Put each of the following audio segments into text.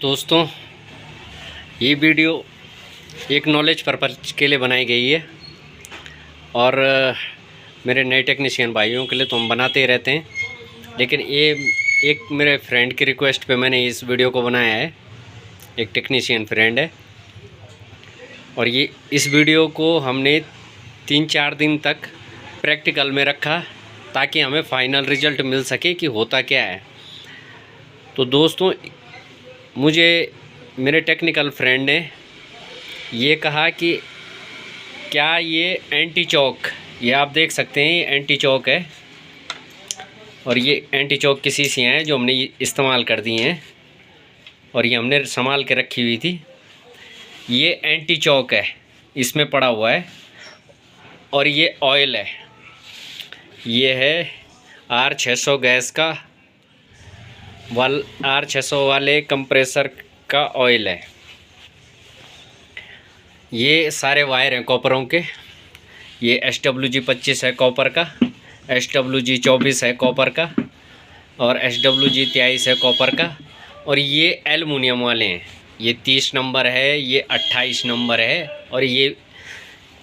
दोस्तों, ये वीडियो एक नॉलेज पर्पज़ के लिए बनाई गई है और मेरे नए टेक्नीशियन भाइयों के लिए तो हम बनाते ही रहते हैं, लेकिन ये एक मेरे फ्रेंड की रिक्वेस्ट पे मैंने इस वीडियो को बनाया है। एक टेक्नीशियन फ्रेंड है और ये इस वीडियो को हमने 3-4 दिन तक प्रैक्टिकल में रखा ताकि हमें फ़ाइनल रिज़ल्ट मिल सके कि होता क्या है। तो दोस्तों, मुझे मेरे टेक्निकल फ्रेंड ने ये कहा कि क्या ये एंटी चौक, ये आप देख सकते हैं, ये एंटी चौक है और ये एंटी चौक की शीशियाँ हैं जो हमने इस्तेमाल कर दी हैं और ये हमने संभाल के रखी हुई थी। ये एंटी चौक है, इसमें पड़ा हुआ है और ये ऑयल है, ये है R600 गैस का R600 वाले कंप्रेसर का ऑयल है। ये सारे वायर हैं कॉपरों के। ये SWG25 है कॉपर का, SWG24 है कॉपर का और SWG23 है कॉपर का और ये एल्युमिनियम वाले हैं। ये 30 नंबर है, ये 28 नंबर है और ये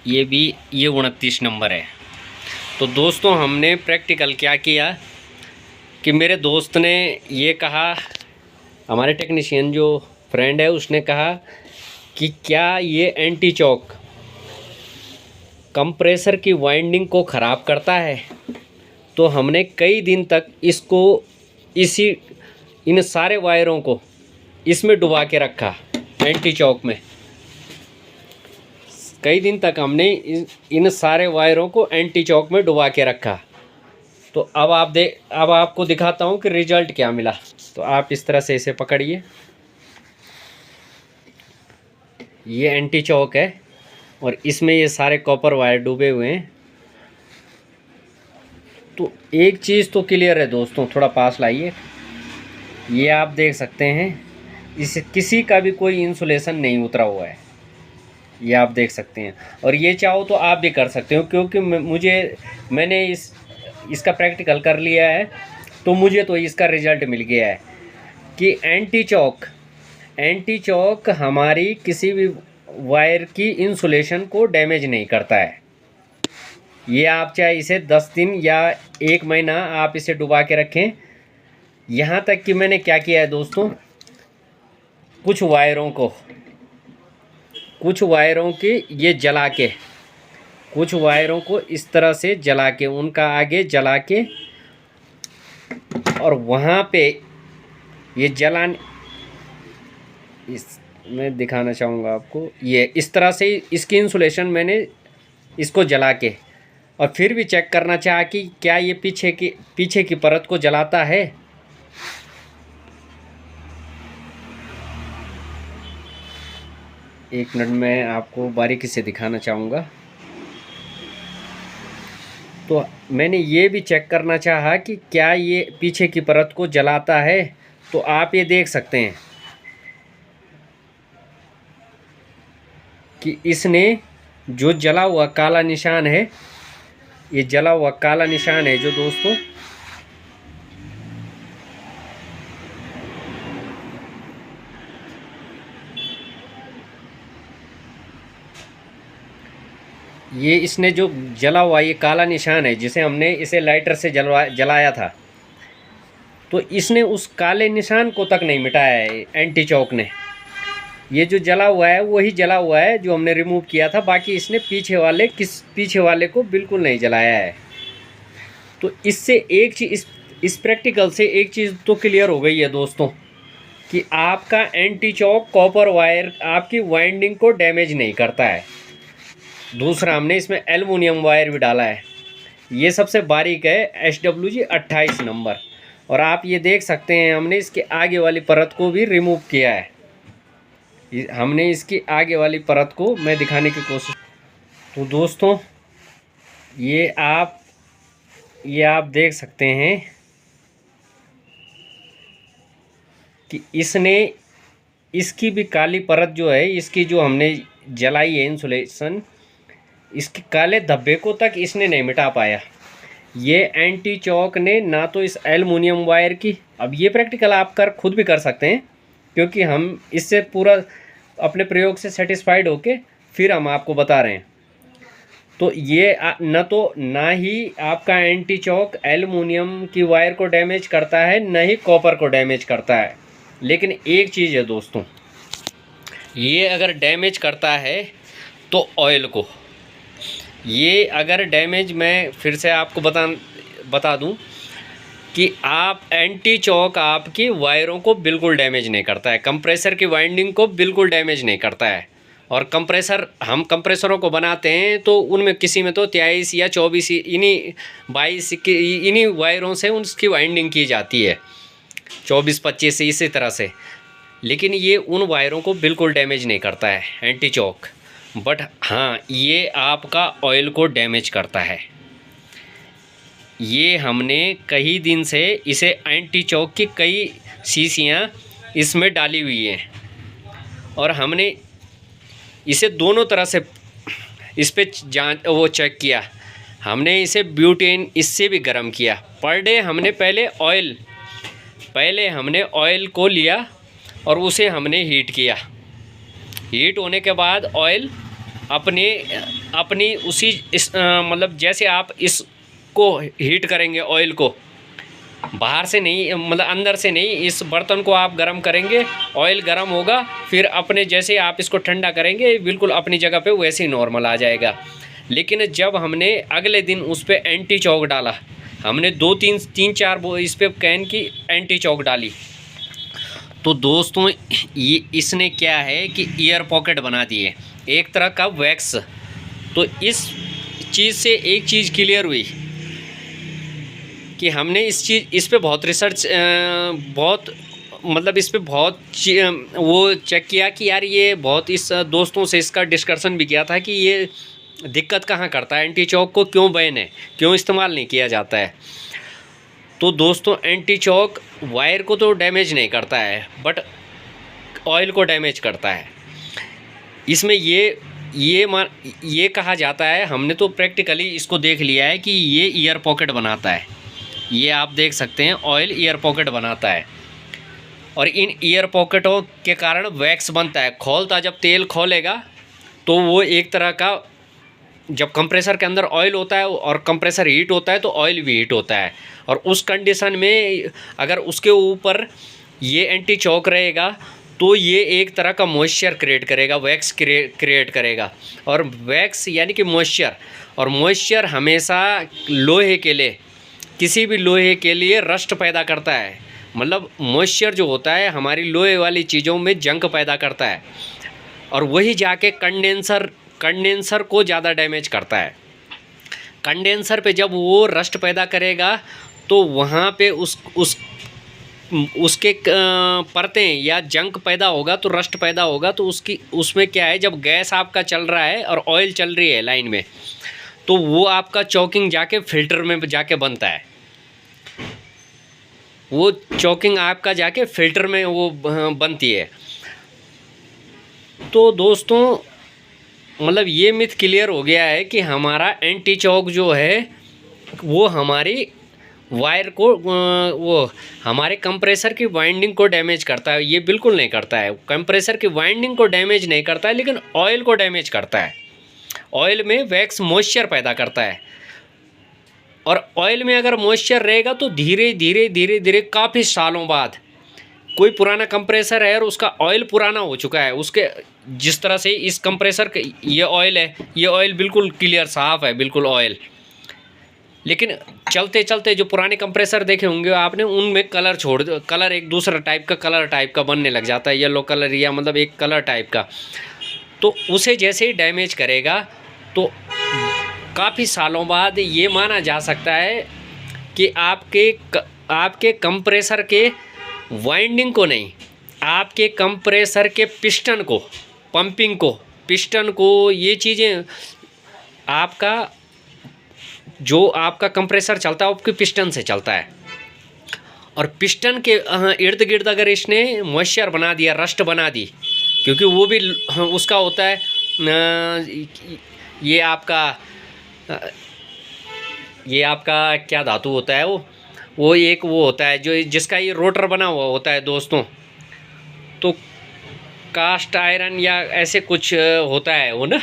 29 नंबर है। तो दोस्तों, हमने प्रैक्टिकल क्या किया कि मेरे दोस्त ने ये कहा, हमारे टेक्नीशियन जो फ्रेंड है उसने कहा कि क्या ये एंटी चौक कंप्रेसर की वाइंडिंग को ख़राब करता है। तो हमने कई दिन तक इसको इन सारे वायरों को इसमें डुबा के रखा, एंटी चौक में। कई दिन तक हमने इन सारे वायरों को एंटी चौक में डुबा के रखा। तो अब आपको दिखाता हूँ कि रिज़ल्ट क्या मिला। तो आप इस तरह से इसे पकड़िए, ये एंटी चौक है और इसमें ये सारे कॉपर वायर डूबे हुए हैं। तो एक चीज़ तो क्लियर है दोस्तों, थोड़ा पास लाइए, ये आप देख सकते हैं, इसे किसी का भी कोई इंसुलेशन नहीं उतरा हुआ है, ये आप देख सकते हैं। और ये चाहो तो आप भी कर सकते हो, क्योंकि मैंने इसका प्रैक्टिकल कर लिया है, तो मुझे तो इसका रिज़ल्ट मिल गया है कि एंटी चौक हमारी किसी भी वायर की इंसुलेशन को डैमेज नहीं करता है। ये आप चाहे इसे 10 दिन या 1 महीना आप इसे डुबा के रखें। यहाँ तक कि मैंने क्या किया है दोस्तों, कुछ वायरों की ये जला के, कुछ वायरों को इस तरह से जला के, उनका आगे जला के, और वहाँ पे ये मैं दिखाना चाहूँगा आपको, ये इस तरह से इसकी इंसुलेशन मैंने इसको जला के, और फिर भी चेक करना चाहा कि क्या ये पीछे की परत को जलाता है। एक मिनट में आपको बारीकी से दिखाना चाहूँगा। तो मैंने ये भी चेक करना चाहा कि क्या ये पीछे की परत को जलाता है। तो आप ये देख सकते हैं कि इसने जो जला हुआ काला निशान है, ये जला हुआ काला निशान है जो दोस्तों, ये इसने जो जला हुआ ये काला निशान है, जिसे हमने इसे लाइटर से जलाया था, तो इसने उस काले निशान को तक नहीं मिटाया है एंटी चौक ने। ये जो जला हुआ है वही जला हुआ है जो हमने रिमूव किया था, बाकी इसने पीछे वाले को बिल्कुल नहीं जलाया है। तो इससे एक चीज़, इस प्रैक्टिकल से एक चीज़ तो क्लियर हो गई है दोस्तों कि आपका एंटी चौक कॉपर वायर आपकी वाइंडिंग को डैमेज नहीं करता है। दूसरा, हमने इसमें एल्युमिनियम वायर भी डाला है, ये सबसे बारीक है, SWG28 नंबर। और आप ये देख सकते हैं, हमने इसके आगे वाली परत को भी रिमूव किया है। हमने इसकी आगे वाली परत को मैं दिखाने की कोशिश। तो दोस्तों, ये आप देख सकते हैं कि इसकी भी काली परत जो है, इसकी जो हमने जलाई है इंसुलेशन, इसके काले धब्बे को तक इसने नहीं मिटा पाया। ये एंटी चौक ने ना तो इस एल्युमिनियम वायर की, अब ये प्रैक्टिकल आप खुद भी कर सकते हैं, क्योंकि हम इससे पूरा अपने प्रयोग से सेटिस्फाइड होके फिर हम आपको बता रहे हैं। तो ये ना ही आपका एंटी चौक एल्युमिनियम की वायर को डैमेज करता है, न ही कॉपर को डैमेज करता है। लेकिन एक चीज़ है दोस्तों, ये अगर डैमेज करता है तो ऑयल को, ये अगर डैमेज, मैं फिर से आपको बता दूं कि आप एंटी चौक आपकी वायरों को बिल्कुल डैमेज नहीं करता है, कंप्रेसर की वाइंडिंग को बिल्कुल डैमेज नहीं करता है। और कंप्रेसर, हम कंप्रेसरों को बनाते हैं तो उनमें किसी में तो 23 या 24 इन्हीं 22 इन्हीं वायरों से उसकी वाइंडिंग की जाती है, 24-25 इसी तरह से। लेकिन ये उन वायरों को बिल्कुल डैमेज नहीं करता है एंटी चौक। बट हाँ, ये आपका ऑयल को डैमेज करता है। ये हमने कई दिन से इसे एंटी चौक की कई शीशियाँ इसमें डाली हुई हैं और हमने इसे दोनों तरह से इस पे चेक किया। हमने इसे ब्यूटेन इससे भी गर्म किया। पर डे हमने पहले हमने ऑयल को लिया और उसे हमने हीट किया। हीट होने के बाद ऑयल अपनी उसी मतलब जैसे आप इसको हीट करेंगे, ऑयल को बाहर से नहीं, मतलब अंदर से नहीं, इस बर्तन को आप गर्म करेंगे, ऑयल गर्म होगा, फिर अपने जैसे आप इसको ठंडा करेंगे बिल्कुल अपनी जगह पे वैसे ही नॉर्मल आ जाएगा। लेकिन जब हमने अगले दिन उस पर एंटी चौक डाला, हमने 2-3-4 इस पर कैन की एंटी चौक डाली, तो दोस्तों ये इसने क्या है कि ईयर पॉकेट बना दिए, एक तरह का वैक्स। तो इस चीज़ से एक चीज़ क्लियर हुई कि हमने इस पे बहुत रिसर्च, इस पे बहुत वो चेक किया कि यार ये बहुत, इस दोस्तों से इसका डिस्कशन भी किया था कि ये दिक्कत कहाँ करता है, एंटी चौक को क्यों बैन है, क्यों इस्तेमाल नहीं किया जाता है। तो दोस्तों एंटी चौक वायर को तो डैमेज नहीं करता है, बट ऑयल को डैमेज करता है। इसमें ये कहा जाता है, हमने तो प्रैक्टिकली इसको देख लिया है कि ये ईयर पॉकेट बनाता है। ये आप देख सकते हैं, ऑयल ईयर पॉकेट बनाता है और इन ईयर पॉकेटों के कारण वैक्स बनता है। जब तेल खोलेगा तो वो एक तरह का, जब कंप्रेसर के अंदर ऑयल होता है और कंप्रेसर हीट होता है तो ऑयल भी हीट होता है, और उस कंडीशन में अगर उसके ऊपर ये एंटी चौक रहेगा तो ये एक तरह का मॉइस्चर क्रिएट करेगा, वैक्स क्रिएट करेगा। और वैक्स यानी कि मॉइस्चर, और मॉइस्चर हमेशा लोहे के लिए, किसी भी लोहे के लिए रस्ट पैदा करता है। मतलब मॉइस्चर जो होता है हमारी लोहे वाली चीज़ों में जंग पैदा करता है और वही जाके कंडेंसर को ज़्यादा डैमेज करता है। कंडेंसर पे जब वो रस्ट पैदा करेगा तो वहाँ पे उसके परतें या जंग पैदा होगा, तो रस्ट पैदा होगा। तो उसमें क्या है, जब गैस आपका चल रहा है और ऑयल चल रही है लाइन में, तो वो आपका चौकिंग जाके फिल्टर में जाके बनता है, वो चौकिंग आपका जाके फिल्टर में वो बनती है। तो दोस्तों मतलब ये मिथ क्लियर हो गया है कि हमारा एंटी चौक जो है वो हमारी वायर को, वो हमारे कंप्रेसर की वाइंडिंग को डैमेज करता है। ये बिल्कुल नहीं करता है, कंप्रेसर की वाइंडिंग को डैमेज नहीं करता है, लेकिन ऑयल को डैमेज करता है। ऑयल में वैक्स मॉइस्चर पैदा करता है, और ऑयल में अगर मॉइस्चर रहेगा तो धीरे धीरे काफ़ी सालों बाद, कोई पुराना कंप्रेसर है और उसका ऑयल पुराना हो चुका है, उसके जिस तरह से इस कंप्रेसर का ये ऑयल है, ये ऑयल बिल्कुल क्लियर साफ़ है, बिल्कुल ऑयल। लेकिन चलते चलते जो पुराने कंप्रेसर देखे होंगे आपने, उनमें कलर एक दूसरा कलर टाइप का बनने लग जाता है, येलो कलर या मतलब एक कलर टाइप का। तो उसे जैसे ही डैमेज करेगा तो काफ़ी सालों बाद ये माना जा सकता है कि आपके कंप्रेसर के वाइंडिंग को नहीं, आपके कंप्रेसर के पिस्टन को, पंपिंग को, पिस्टन को, ये चीज़ें आपका जो आपका कंप्रेसर चलता है आपके पिस्टन से चलता है। और पिस्टन के इर्द गिर्द अगर इसने मॉइस्चर बना दिया, रस्ट बना दी, क्योंकि वो भी उसका होता है, ये आपका क्या धातु होता है, वो एक वो होता है जो जिसका ये रोटर बना हुआ होता है दोस्तों। तो कास्ट आयरन या ऐसे कुछ होता है वो ना।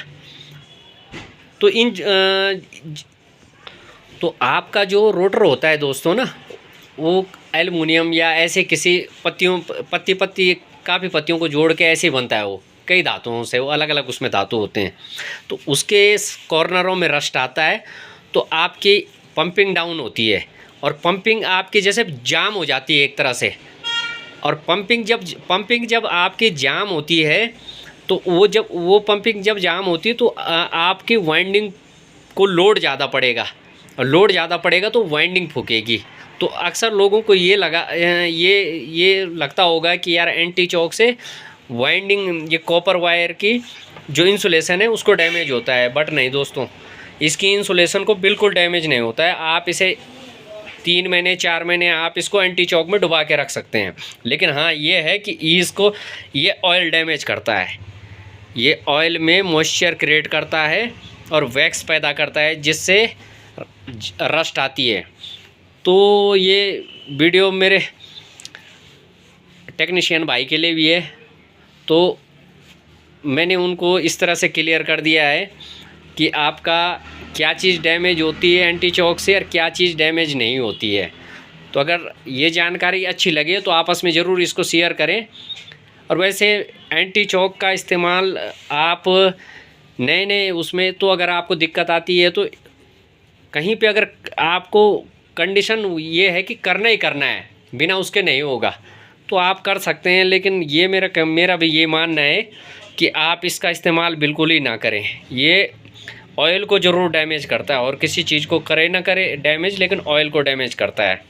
तो तो आपका जो रोटर होता है दोस्तों ना, वो एल्युमिनियम या ऐसे किसी पत्ती काफ़ी पत्तियों को जोड़ के ऐसे ही बनता है। वो कई धातुओं से, वो अलग अलग उसमें धातु होते हैं। तो उसके कॉर्नरों में रस्ट आता है, तो आपकी पंपिंग डाउन होती है और पंपिंग आपकी जैसे जाम हो जाती है एक तरह से। और पंपिंग जब आपकी जाम होती है, तो वो पंपिंग जब जाम होती है तो आपकी वाइंडिंग को लोड ज़्यादा पड़ेगा, और लोड ज़्यादा पड़ेगा तो वाइंडिंग फूकेगी। तो अक्सर लोगों को ये लगता होगा कि यार एंटी चौक से वाइंडिंग, ये कॉपर वायर की जो इंसुलेशन है उसको डैमेज होता है। बट नहीं दोस्तों, इसकी इंसुलेशन को बिल्कुल डैमेज नहीं होता है। आप इसे 3 महीने 4 महीने आप इसको एंटी चौक में डुबा के रख सकते हैं। लेकिन हाँ, ये है कि ये ऑयल डैमेज करता है। ये ऑयल में मॉइस्चर क्रिएट करता है और वैक्स पैदा करता है, जिससे रस्ट आती है। तो ये वीडियो मेरे टेक्नीशियन भाई के लिए भी है, तो मैंने उनको इस तरह से क्लियर कर दिया है कि आपका क्या चीज़ डैमेज होती है एंटी चौक से और क्या चीज़ डैमेज नहीं होती है। तो अगर ये जानकारी अच्छी लगे तो आपस में ज़रूर इसको शेयर करें। और वैसे एंटी चौक का इस्तेमाल आप नए उसमें, तो अगर आपको दिक्कत आती है तो कहीं पे अगर आपको कंडीशन ये है कि करना ही करना है, बिना उसके नहीं होगा, तो आप कर सकते हैं। लेकिन ये मेरा भी ये मानना है कि आप इसका इस्तेमाल बिल्कुल ही ना करें। ये ऑयल को ज़रूर डैमेज करता है, और किसी चीज़ को करे ना करे डैमेज, लेकिन ऑयल को डैमेज करता है।